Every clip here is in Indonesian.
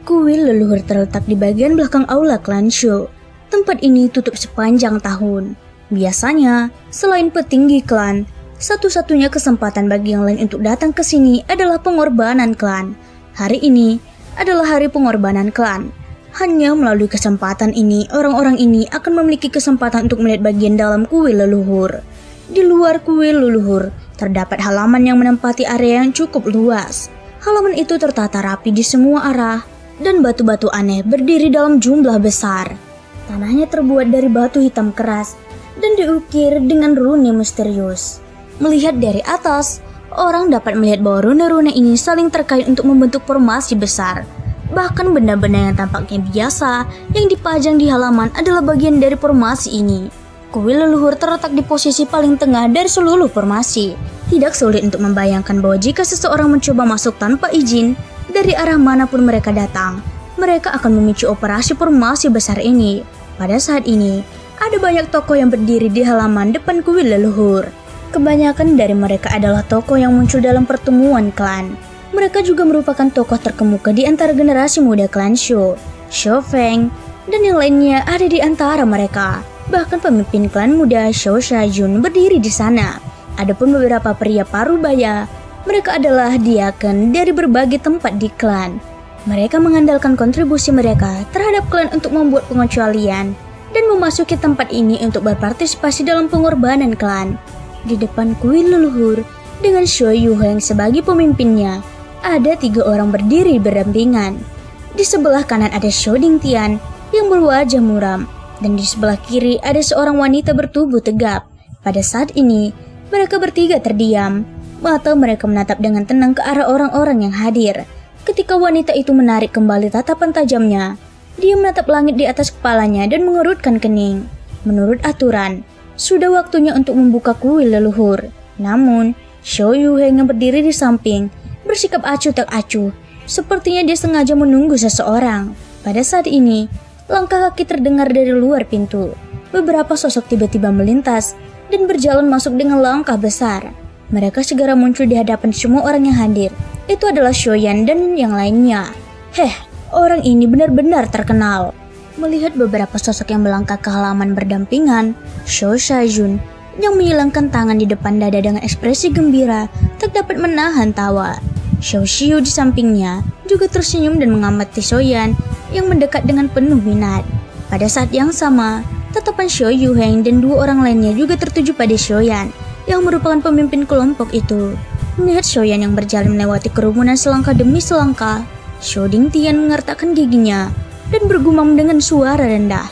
Kuil leluhur terletak di bagian belakang aula klan Shu. Tempat ini tutup sepanjang tahun. Biasanya, selain petinggi klan, satu-satunya kesempatan bagi yang lain untuk datang ke sini adalah pengorbanan klan. Hari ini adalah hari pengorbanan klan. Hanya melalui kesempatan ini, orang-orang ini akan memiliki kesempatan untuk melihat bagian dalam kuil leluhur. Di luar kuil leluhur, terdapat halaman yang menempati area yang cukup luas. Halaman itu tertata rapi di semua arah, dan batu-batu aneh berdiri dalam jumlah besar. Tanahnya terbuat dari batu hitam keras, dan diukir dengan rune misterius. Melihat dari atas, orang dapat melihat bahwa rune-rune ini saling terkait untuk membentuk formasi besar. Bahkan benda-benda yang tampaknya biasa yang dipajang di halaman adalah bagian dari formasi ini. Kuil leluhur terletak di posisi paling tengah dari seluruh formasi. Tidak sulit untuk membayangkan bahwa jika seseorang mencoba masuk tanpa izin, dari arah manapun mereka datang, mereka akan memicu operasi formasi besar ini. Pada saat ini, ada banyak tokoh yang berdiri di halaman depan kuil leluhur. Kebanyakan dari mereka adalah tokoh yang muncul dalam pertemuan klan. Mereka juga merupakan tokoh terkemuka di antara generasi muda klan Shu, Shou Feng, dan yang lainnya ada di antara mereka. Bahkan pemimpin klan muda Shou Shajun berdiri di sana. Adapun beberapa pria parubaya, mereka adalah diaken dari berbagai tempat di klan. Mereka mengandalkan kontribusi mereka terhadap klan untuk membuat pengecualian dan memasuki tempat ini untuk berpartisipasi dalam pengorbanan klan. Di depan kuil leluhur, dengan Shu Yuheng sebagai pemimpinnya, ada 3 orang berdiri berdampingan. Di sebelah kanan ada Shou Dingtian yang berwajah muram, dan di sebelah kiri ada seorang wanita bertubuh tegap. Pada saat ini, mereka bertiga terdiam. Mata mereka menatap dengan tenang ke arah orang-orang yang hadir. Ketika wanita itu menarik kembali tatapan tajamnya, dia menatap langit di atas kepalanya dan mengerutkan kening. Menurut aturan, sudah waktunya untuk membuka kuil leluhur. Namun, Shou Yuheng yang berdiri di samping bersikap acuh tak acuh. Sepertinya dia sengaja menunggu seseorang. Pada saat ini, langkah kaki terdengar dari luar pintu. Beberapa sosok tiba-tiba melintas dan berjalan masuk dengan langkah besar. Mereka segera muncul di hadapan semua orang yang hadir. Itu adalah Shoyan dan yang lainnya. Orang ini benar-benar terkenal. Melihat beberapa sosok yang melangkah ke halaman berdampingan, Shou Shajun yang menyilangkan tangan di depan dada dengan ekspresi gembira tak dapat menahan tawa. Shou Xiu di sampingnya juga tersenyum dan mengamati Shoyan yang mendekat dengan penuh minat. Pada saat yang sama, tatapan Shou Yuheng dan 2 orang lainnya juga tertuju pada Shoyan yang merupakan pemimpin kelompok itu. Melihat Shoyan yang berjalan melewati kerumunan selangkah demi selangkah, Shou Dingtian mengertakkan giginya dan bergumam dengan suara rendah.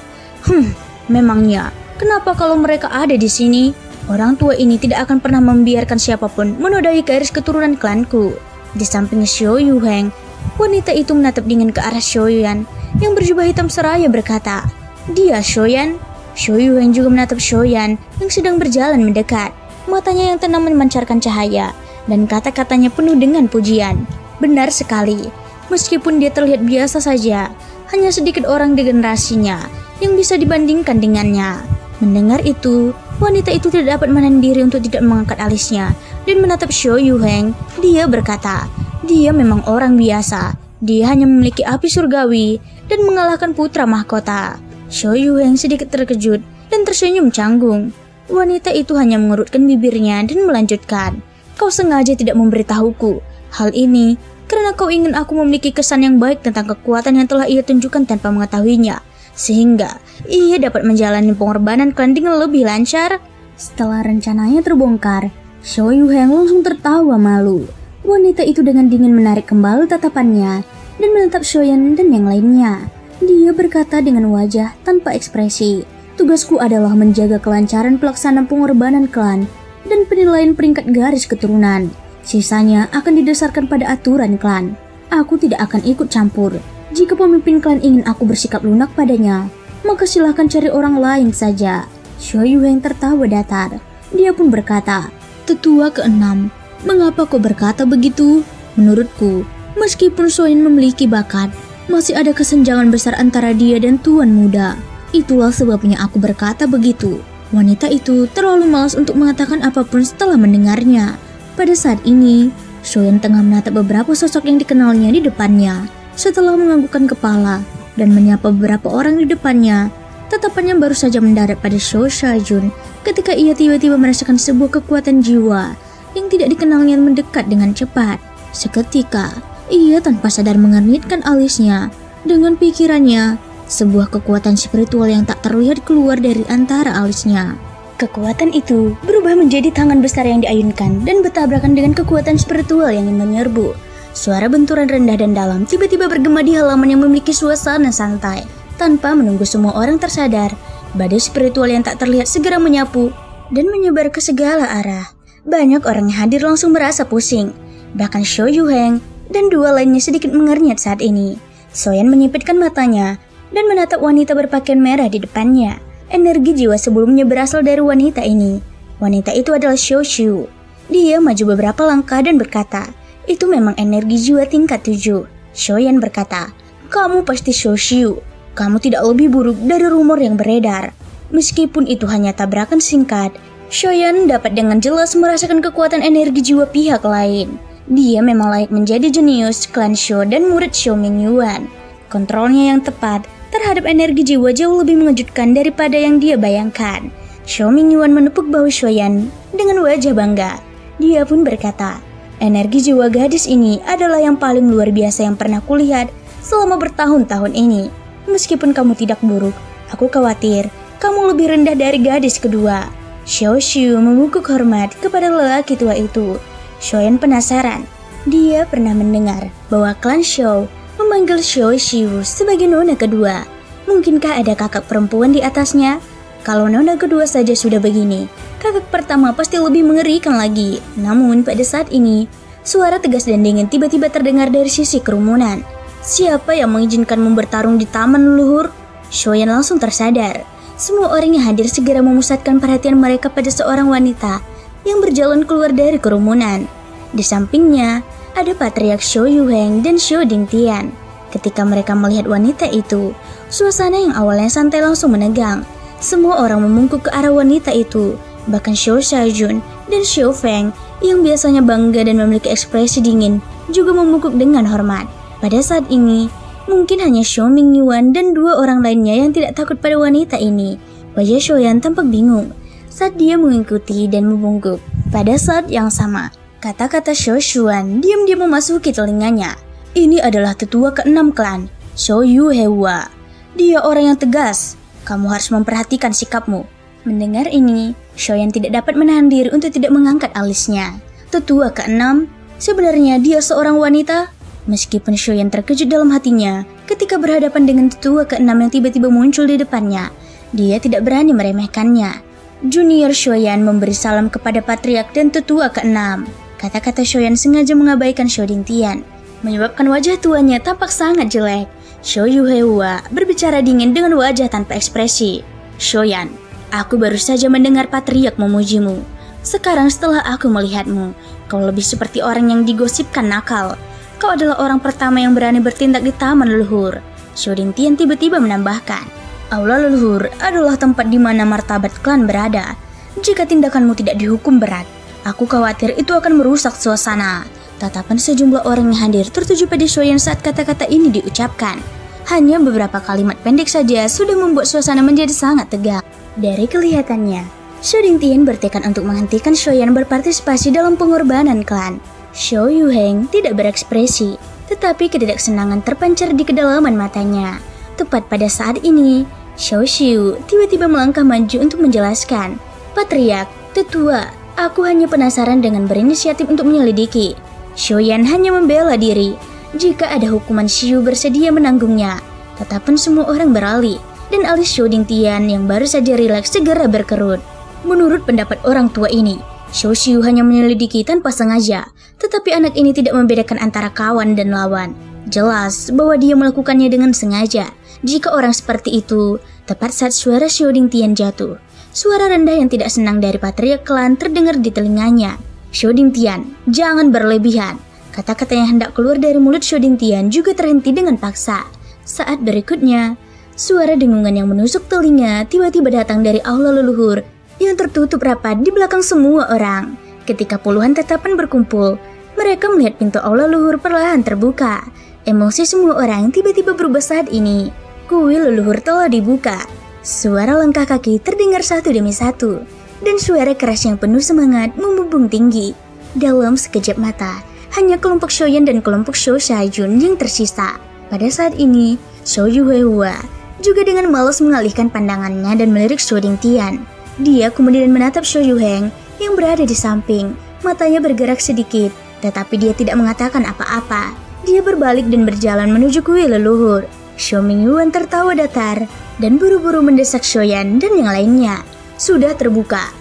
Memangnya, kenapa kalau mereka ada di sini? Orang tua ini tidak akan pernah membiarkan siapapun menodai garis keturunan klanku. Di samping Shou Yuheng, wanita itu menatap dingin ke arah Shoyan yang berjubah hitam seraya berkata, "Dia Shoyan?" Shou Yuheng juga menatap Shoyan yang sedang berjalan mendekat. Matanya yang tenang memancarkan cahaya, dan kata-katanya penuh dengan pujian. Benar sekali, meskipun dia terlihat biasa saja, hanya sedikit orang di generasinya yang bisa dibandingkan dengannya. Mendengar itu, wanita itu tidak dapat menahan diri untuk tidak mengangkat alisnya dan menatap Shou Yuheng. Dia berkata, dia memang orang biasa. Dia hanya memiliki api surgawi dan mengalahkan putra mahkota. Shou Yuheng sedikit terkejut dan tersenyum canggung. Wanita itu hanya mengerutkan bibirnya dan melanjutkan, "Kau sengaja tidak memberitahuku hal ini karena kau ingin aku memiliki kesan yang baik tentang kekuatan yang telah ia tunjukkan tanpa mengetahuinya, sehingga ia dapat menjalani pengorbanan klan dengan lebih lancar." Setelah rencananya terbongkar, Shou Yuheng langsung tertawa malu. Wanita itu dengan dingin menarik kembali tatapannya dan menatap Shoyan dan yang lainnya. Dia berkata dengan wajah tanpa ekspresi, "Tugasku adalah menjaga kelancaran pelaksanaan pengorbanan klan dan penilaian peringkat garis keturunan. Sisanya akan didasarkan pada aturan klan. Aku tidak akan ikut campur. Jika pemimpin klan ingin aku bersikap lunak padanya, maka silahkan cari orang lain saja." Shou Yuheng tertawa datar. Dia pun berkata, "Tetua ke-6, mengapa kau berkata begitu? Menurutku, meskipun Shoyan memiliki bakat, masih ada kesenjangan besar antara dia dan tuan muda. Itulah sebabnya aku berkata begitu." Wanita itu terlalu malas untuk mengatakan apapun setelah mendengarnya. Pada saat ini, Shoyan tengah menatap beberapa sosok yang dikenalnya di depannya. Setelah menganggukkan kepala dan menyapa beberapa orang di depannya, tatapannya baru saja mendarat pada Sho Sha-jun ketika ia tiba-tiba merasakan sebuah kekuatan jiwa yang tidak dikenalnya mendekat dengan cepat. Seketika, ia tanpa sadar mengernyitkan alisnya. Dengan pikirannya, sebuah kekuatan spiritual yang tak terlihat keluar dari antara alisnya. Kekuatan itu berubah menjadi tangan besar yang diayunkan dan bertabrakan dengan kekuatan spiritual yang ingin menyerbu. Suara benturan rendah dan dalam tiba-tiba bergema di halaman yang memiliki suasana santai. Tanpa menunggu semua orang tersadar, badai spiritual yang tak terlihat segera menyapu dan menyebar ke segala arah. Banyak orang yang hadir langsung merasa pusing. Bahkan Sho Yuheng dan dua lainnya sedikit mengernyit saat ini. Soyan menyipitkan matanya dan menatap wanita berpakaian merah di depannya. Energi jiwa sebelumnya berasal dari wanita ini. Wanita itu adalah Sho Shu. Dia maju beberapa langkah dan berkata, "Itu memang energi jiwa tingkat 7. Shoyan berkata, "Kamu pasti Sho Shu. Kamu tidak lebih buruk dari rumor yang beredar." Meskipun itu hanya tabrakan singkat, Shoyan dapat dengan jelas merasakan kekuatan energi jiwa pihak lain. Dia memang layak menjadi jenius klan Sho dan murid Sho Mingyuan. Kontrolnya yang tepat terhadap energi jiwa jauh lebih mengejutkan daripada yang dia bayangkan. Sho Mingyuan menepuk bahu Shoyan dengan wajah bangga. Dia pun berkata, "Energi jiwa gadis ini adalah yang paling luar biasa yang pernah kulihat selama bertahun-tahun ini. Meskipun kamu tidak buruk, aku khawatir kamu lebih rendah dari gadis kedua." Sho Shu membungkuk hormat kepada lelaki tua itu. Shoyan penasaran. Dia pernah mendengar bahwa klan Sho memanggil Sho Shu sebagai nona kedua. Mungkinkah ada kakak perempuan di atasnya? Kalau nona kedua saja sudah begini, kakak pertama pasti lebih mengerikan lagi. Namun pada saat ini, suara tegas dan dingin tiba-tiba terdengar dari sisi kerumunan. "Siapa yang mengizinkanmu bertarung di taman leluhur?" Shoyan langsung tersadar. Semua orang yang hadir segera memusatkan perhatian mereka pada seorang wanita yang berjalan keluar dari kerumunan. Di sampingnya, ada Patriark Sho Yuheng dan Sho Dingtian. Ketika mereka melihat wanita itu, suasana yang awalnya santai langsung menegang. Semua orang membungkuk ke arah wanita itu. Bahkan Sho Sha-jun dan Sho Feng yang biasanya bangga dan memiliki ekspresi dingin juga membungkuk dengan hormat. Pada saat ini, mungkin hanya Sho Mingyuan dan dua orang lainnya yang tidak takut pada wanita ini. Wajah Shoyan tampak bingung saat dia mengikuti dan membungkuk. Pada saat yang sama, kata-kata Sho Shuan diam-diam memasuki telinganya. "Ini adalah tetua ke-6 klan, Sho Yu Hewa. Dia orang yang tegas. Kamu harus memperhatikan sikapmu." Mendengar ini, Shoyan tidak dapat menahan diri untuk tidak mengangkat alisnya. Tetua ke-6? Sebenarnya dia seorang wanita? Meskipun Shoyan terkejut dalam hatinya ketika berhadapan dengan tetua ke-6 yang tiba-tiba muncul di depannya, dia tidak berani meremehkannya. Junior Shoyan memberi salam kepada Patriark dan tetua ke-6. Kata-kata Shoyan sengaja mengabaikan Sho Dingtian, menyebabkan wajah tuanya tampak sangat jelek. Sho Yuhewa berbicara dingin dengan wajah tanpa ekspresi. "Shoyan, aku baru saja mendengar Patriark memujimu. Sekarang setelah aku melihatmu, kau lebih seperti orang yang digosipkan nakal. Kau adalah orang pertama yang berani bertindak di taman leluhur." Sho Dingtian tiba-tiba menambahkan, "Aula leluhur adalah tempat di mana martabat klan berada. Jika tindakanmu tidak dihukum berat, aku khawatir itu akan merusak suasana." Tatapan sejumlah orang yang hadir tertuju pada Shoyan saat kata-kata ini diucapkan. Hanya beberapa kalimat pendek saja sudah membuat suasana menjadi sangat tegang. Dari kelihatannya, Sho Dingtian bertekad untuk menghentikan Shoyan berpartisipasi dalam pengorbanan klan. Sho Yuheng tidak berekspresi, tetapi ketidaksenangan terpancar di kedalaman matanya. Tepat pada saat ini, Sho Shu tiba-tiba melangkah maju untuk menjelaskan, "Patriark, tetua, aku hanya penasaran dengan berinisiatif untuk menyelidiki." Shoyan hanya membela diri. Jika ada hukuman, Shu bersedia menanggungnya. Tetapi semua orang beralih, dan alis Sho Dingtian yang baru saja rileks segera berkerut. Menurut pendapat orang tua ini, Sho Shu hanya menyelidiki tanpa sengaja, tetapi anak ini tidak membedakan antara kawan dan lawan. Jelas bahwa dia melakukannya dengan sengaja. Jika orang seperti itu, tepat saat suara Sho Dingtian jatuh, suara rendah yang tidak senang dari Patriark klan terdengar di telinganya. "Sho Dingtian, jangan berlebihan." Kata-kata yang hendak keluar dari mulut Sho Dingtian juga terhenti dengan paksa. Saat berikutnya, suara dengungan yang menusuk telinga tiba-tiba datang dari aula leluhur yang tertutup rapat di belakang semua orang. Ketika puluhan tatapan berkumpul, mereka melihat pintu aula leluhur perlahan terbuka. Emosi semua orang tiba-tiba berubah saat ini. Kuil leluhur telah dibuka. Suara langkah kaki terdengar satu demi satu, dan suara keras yang penuh semangat membumbung tinggi. Dalam sekejap mata, hanya kelompok Shoyan dan kelompok Shou Shajun yang tersisa. Pada saat ini, Shou Yuehua juga dengan malas mengalihkan pandangannya dan melirik Shou Dingtian. Dia kemudian menatap Shou Yuheng yang berada di samping. Matanya bergerak sedikit, tetapi dia tidak mengatakan apa-apa. Dia berbalik dan berjalan menuju kuil leluhur. Shou Mingyuan tertawa datar dan buru-buru mendesak Shoyan dan yang lainnya. Sudah terbuka,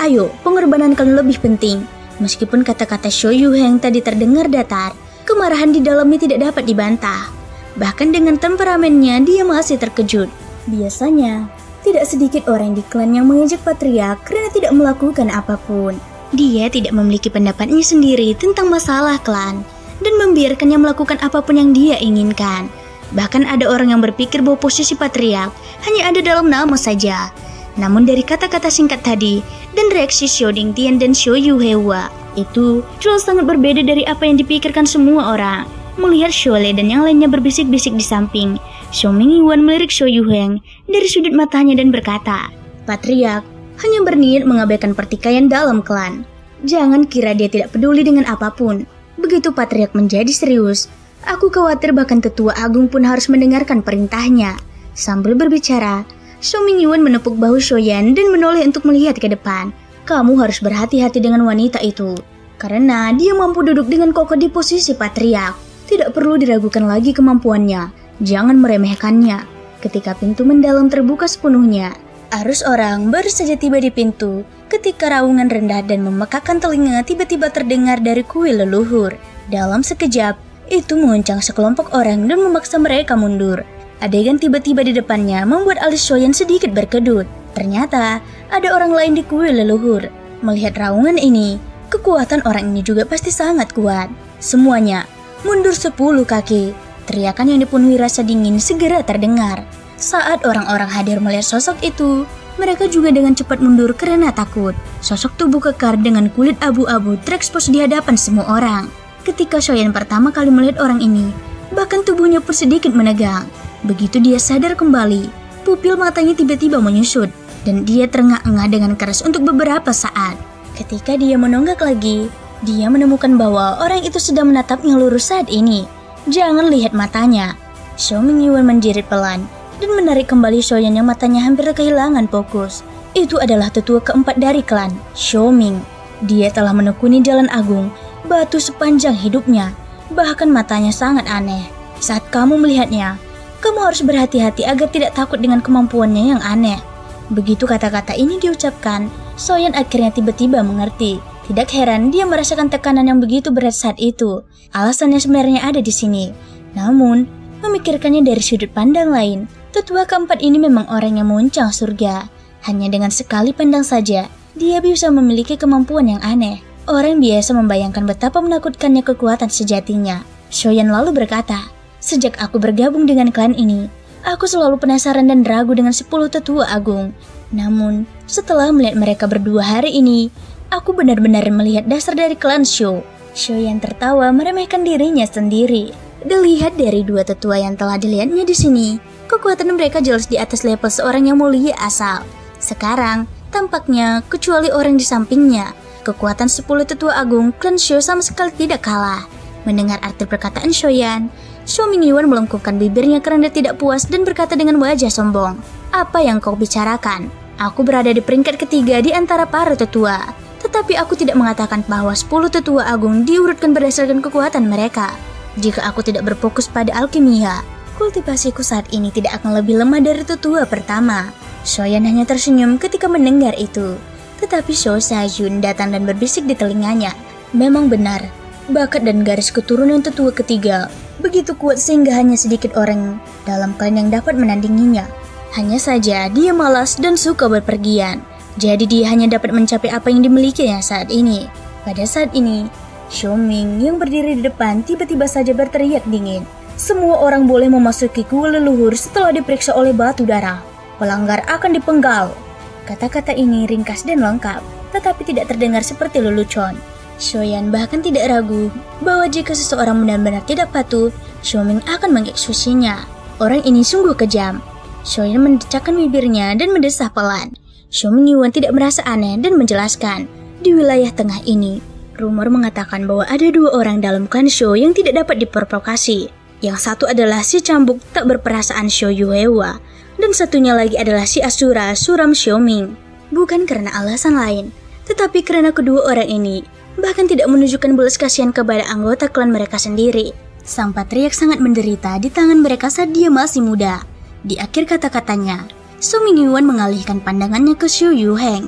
ayo pengorbanan kalian lebih penting. Meskipun kata-kata Shou Yuheng tadi terdengar datar, kemarahan di dalamnya tidak dapat dibantah. Bahkan dengan temperamennya dia masih terkejut. Biasanya, tidak sedikit orang di klan yang mengejek patriark karena tidak melakukan apapun. Dia tidak memiliki pendapatnya sendiri tentang masalah klan dan membiarkannya melakukan apapun yang dia inginkan. Bahkan ada orang yang berpikir bahwa posisi patriark hanya ada dalam nama saja. Namun dari kata-kata singkat tadi dan reaksi Shou Dingtian dan Shou Yuehua itu jelas sangat berbeda dari apa yang dipikirkan semua orang. Melihat Shou Le dan yang lainnya berbisik-bisik di samping, Shou Mingyuan melirik Shou Yuheng dari sudut matanya dan berkata, "Patriark hanya berniat mengabaikan pertikaian dalam klan. Jangan kira dia tidak peduli dengan apapun." Begitu patriark menjadi serius, aku khawatir bahkan tetua agung pun harus mendengarkan perintahnya. Sambil berbicara, Shou Mingyuan menepuk bahu Shoyan dan menoleh untuk melihat ke depan. Kamu harus berhati-hati dengan wanita itu, karena dia mampu duduk dengan kokoh di posisi patriark. Tidak perlu diragukan lagi kemampuannya. Jangan meremehkannya. Ketika pintu mendalam terbuka sepenuhnya, arus orang baru saja tiba di pintu ketika raungan rendah dan memekakkan telinga tiba-tiba terdengar dari kuil leluhur. Dalam sekejap, itu menguncang sekelompok orang dan memaksa mereka mundur. Adegan tiba-tiba di depannya membuat alis Shoyan sedikit berkedut. Ternyata, ada orang lain di kuil leluhur. Melihat raungan ini, kekuatan orang ini juga pasti sangat kuat. Semuanya mundur 10 kaki. Teriakan yang dipenuhi rasa dingin segera terdengar. Saat orang-orang hadir melihat sosok itu, mereka juga dengan cepat mundur karena takut. Sosok tubuh kekar dengan kulit abu-abu terekspos di hadapan semua orang. Ketika Shoyan pertama kali melihat orang ini, bahkan tubuhnya pun sedikit menegang. Begitu dia sadar kembali, pupil matanya tiba-tiba menyusut, dan dia terengah-engah dengan keras untuk beberapa saat. Ketika dia menonggak lagi, dia menemukan bahwa orang itu sedang menatapnya lurus saat ini. Jangan lihat matanya. Shou Mingyuan menjerit pelan dan menarik kembali Shoyan yang matanya hampir kehilangan fokus. Itu adalah tetua keempat dari klan, Shou Ming. Dia telah menekuni jalan agung, batu sepanjang hidupnya. Bahkan matanya sangat aneh. Saat kamu melihatnya, kamu harus berhati-hati agar tidak takut dengan kemampuannya yang aneh. Begitu kata-kata ini diucapkan, Shoyan akhirnya tiba-tiba mengerti. Tidak heran dia merasakan tekanan yang begitu berat saat itu. Alasannya sebenarnya ada di sini. Namun, memikirkannya dari sudut pandang lain, tetua keempat ini memang orang yang menguncang surga. Hanya dengan sekali pandang saja, dia bisa memiliki kemampuan yang aneh. Orang biasa membayangkan betapa menakutkannya kekuatan sejatinya. Shoyan lalu berkata, "Sejak aku bergabung dengan klan ini, aku selalu penasaran dan ragu dengan 10 tetua agung. Namun, setelah melihat mereka berdua hari ini, aku benar-benar melihat dasar dari klan Shou." Shoyan tertawa meremehkan dirinya sendiri. Dilihat dari dua tetua yang telah dilihatnya di sini, kekuatan mereka jelas di atas level seorang yang mulia asal. Sekarang, tampaknya kecuali orang di sampingnya, kekuatan 10 tetua agung klan Shou sama sekali tidak kalah. Mendengar arti perkataan Shoyan, Shou Mingyuan melengkungkan bibirnya karena tidak puas dan berkata dengan wajah sombong, "Apa yang kau bicarakan? Aku berada di peringkat ketiga di antara para tetua. Tetapi aku tidak mengatakan bahwa 10 tetua agung diurutkan berdasarkan kekuatan mereka. Jika aku tidak berfokus pada alkimia, kultivasiku saat ini tidak akan lebih lemah dari tetua pertama." Shoyan hanya tersenyum ketika mendengar itu. Tetapi Shou Shajun datang dan berbisik di telinganya. Memang benar, bakat dan garis keturunan tetua ketiga begitu kuat sehingga hanya sedikit orang dalam klan yang dapat menandinginya. Hanya saja dia malas dan suka berpergian. Jadi dia hanya dapat mencapai apa yang dimilikinya saat ini. Pada saat ini, Shou Ming yang berdiri di depan tiba-tiba saja berteriak dingin. "Semua orang boleh memasuki kuil leluhur setelah diperiksa oleh batu darah. Pelanggar akan dipenggal." Kata-kata ini ringkas dan lengkap, tetapi tidak terdengar seperti lelucon. Shoyan bahkan tidak ragu bahwa jika seseorang benar-benar tidak patuh, Xiaoming akan mengeksekusinya. Orang ini sungguh kejam. Shoyan mendecakkan bibirnya dan mendesah pelan. Xiaoming Yuan tidak merasa aneh dan menjelaskan, di wilayah tengah ini, rumor mengatakan bahwa ada 2 orang dalam klan Shou yang tidak dapat diprovokasi. Yang satu adalah si cambuk tak berperasaan Xiao Yuhua, dan satunya lagi adalah si Asura suram Xiaoming. Bukan karena alasan lain, tetapi karena kedua orang ini bahkan tidak menunjukkan belas kasihan kepada anggota klan mereka sendiri. Sang patriark sangat menderita di tangan mereka saat dia masih muda. Di akhir kata-katanya, Xiaoming Yuan mengalihkan pandangannya ke Xiao Yuheng.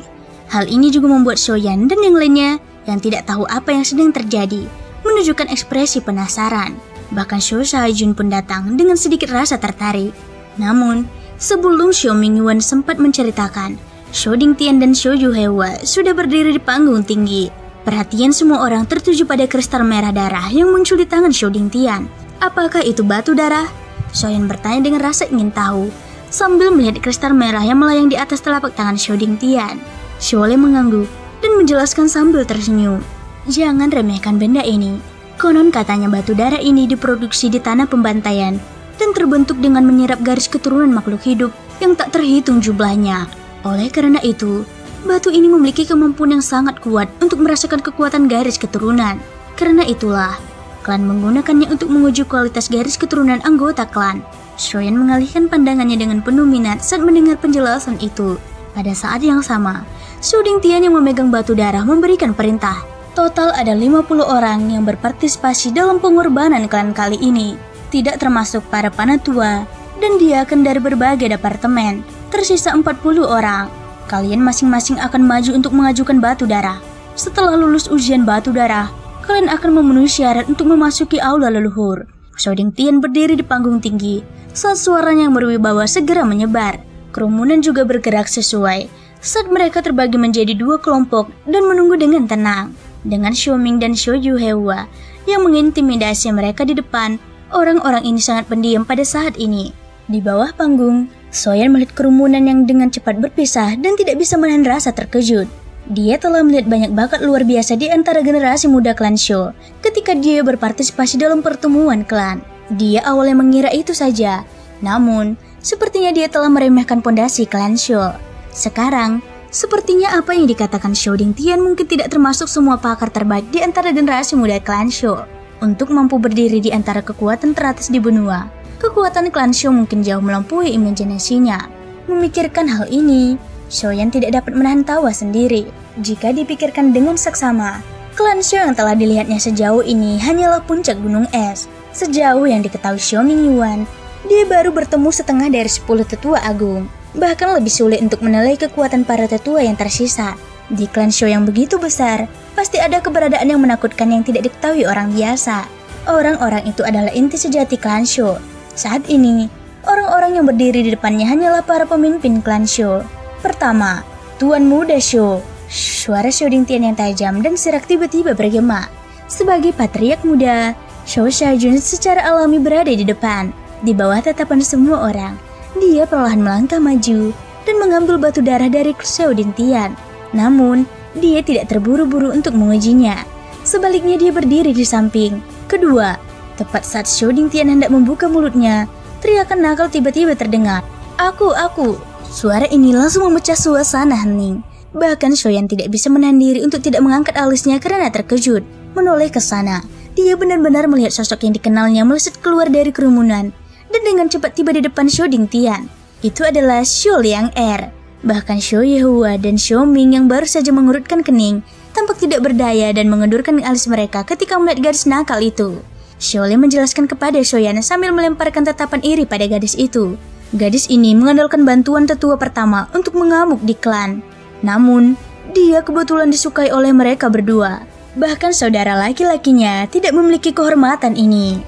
Hal ini juga membuat Shoyan dan yang lainnya yang tidak tahu apa yang sedang terjadi menunjukkan ekspresi penasaran. Bahkan Xiao Shaijun pun datang dengan sedikit rasa tertarik. Namun, sebelum Xiaoming Yuan sempat menceritakan, Xiao Dingtian dan Xiao Yuhua sudah berdiri di panggung tinggi. Perhatian semua orang tertuju pada kristal merah darah yang muncul di tangan Xiao Dingtian. Apakah itu batu darah? Shoyan bertanya dengan rasa ingin tahu, sambil melihat kristal merah yang melayang di atas telapak tangan Xiao Dingtian. Xiaole mengangguk dan menjelaskan sambil tersenyum. Jangan remehkan benda ini. Konon katanya batu darah ini diproduksi di tanah pembantaian dan terbentuk dengan menyerap garis keturunan makhluk hidup yang tak terhitung jumlahnya. Oleh karena itu, batu ini memiliki kemampuan yang sangat kuat untuk merasakan kekuatan garis keturunan. Karena itulah, klan menggunakannya untuk menguji kualitas garis keturunan anggota klan. Shoyan mengalihkan pandangannya dengan penuh minat saat mendengar penjelasan itu. Pada saat yang sama, Xiao Dingtian yang memegang batu darah memberikan perintah. Total ada 50 orang yang berpartisipasi dalam pengorbanan klan kali ini, tidak termasuk para panatua, dan dia akan dari berbagai departemen. Tersisa 40 orang. Kalian masing-masing akan maju untuk mengajukan batu darah. Setelah lulus ujian batu darah, kalian akan memenuhi syarat untuk memasuki aula leluhur. Xiao Dingtian berdiri di panggung tinggi saat suaranya yang berwibawa segera menyebar. Kerumunan juga bergerak sesuai saat mereka terbagi menjadi 2 kelompok dan menunggu dengan tenang. Dengan Xiaoming dan Xiao Yuhua yang mengintimidasi mereka di depan, orang-orang ini sangat pendiam pada saat ini. Di bawah panggung, Shoyan melihat kerumunan yang dengan cepat berpisah dan tidak bisa menahan rasa terkejut. Dia telah melihat banyak bakat luar biasa di antara generasi muda klan Shou ketika dia berpartisipasi dalam pertemuan klan. Dia awalnya mengira itu saja, namun sepertinya dia telah meremehkan pondasi klan Shou. Sekarang, sepertinya apa yang dikatakan Xiao Dingtian mungkin tidak termasuk semua pakar terbaik di antara generasi muda klan Shou. Untuk mampu berdiri di antara kekuatan teratas di benua, kekuatan klan Shou mungkin jauh melampaui imajinasinya. Memikirkan hal ini, Shoyan tidak dapat menahan tawa sendiri. Jika dipikirkan dengan seksama, klan Shou yang telah dilihatnya sejauh ini hanyalah puncak gunung es. Sejauh yang diketahui Xiaoming Yuan, dia baru bertemu setengah dari 10 tetua agung. Bahkan lebih sulit untuk menilai kekuatan para tetua yang tersisa. Di klan Shou yang begitu besar, pasti ada keberadaan yang menakutkan yang tidak diketahui orang biasa. Orang-orang itu adalah inti sejati klan Shou. Saat ini, orang-orang yang berdiri di depannya hanyalah para pemimpin klan Shou. Pertama, Tuan Muda Shou. Suara Xiao Dingtian yang tajam dan serak tiba-tiba bergema. Sebagai patriark muda, Xiao Shaijun secara alami berada di depan, di bawah tatapan semua orang. Dia perlahan melangkah maju dan mengambil batu darah dari Xiao Dingtian. Namun, dia tidak terburu-buru untuk mengujinya. Sebaliknya dia berdiri di samping. Kedua, tepat saat Xiao Dingtian hendak membuka mulutnya, teriakan nakal tiba-tiba terdengar. Aku. Suara ini langsung memecah suasana hening. Bahkan Shoyan tidak bisa menahan diri untuk tidak mengangkat alisnya karena terkejut. Menoleh ke sana, dia benar-benar melihat sosok yang dikenalnya melesat keluar dari kerumunan dan dengan cepat tiba di depan Xiao Dingtian. Itu adalah Xiao Liang-er. Bahkan Xiao Yuhua dan Xiaoming yang baru saja mengurutkan kening tampak tidak berdaya dan mengendurkan alis mereka ketika melihat gadis nakal itu. Xiaole menjelaskan kepada Shoyan sambil melemparkan tatapan iri pada gadis itu. Gadis ini mengandalkan bantuan tetua pertama untuk mengamuk di klan. Namun, dia kebetulan disukai oleh mereka berdua. Bahkan saudara laki-lakinya tidak memiliki kehormatan ini.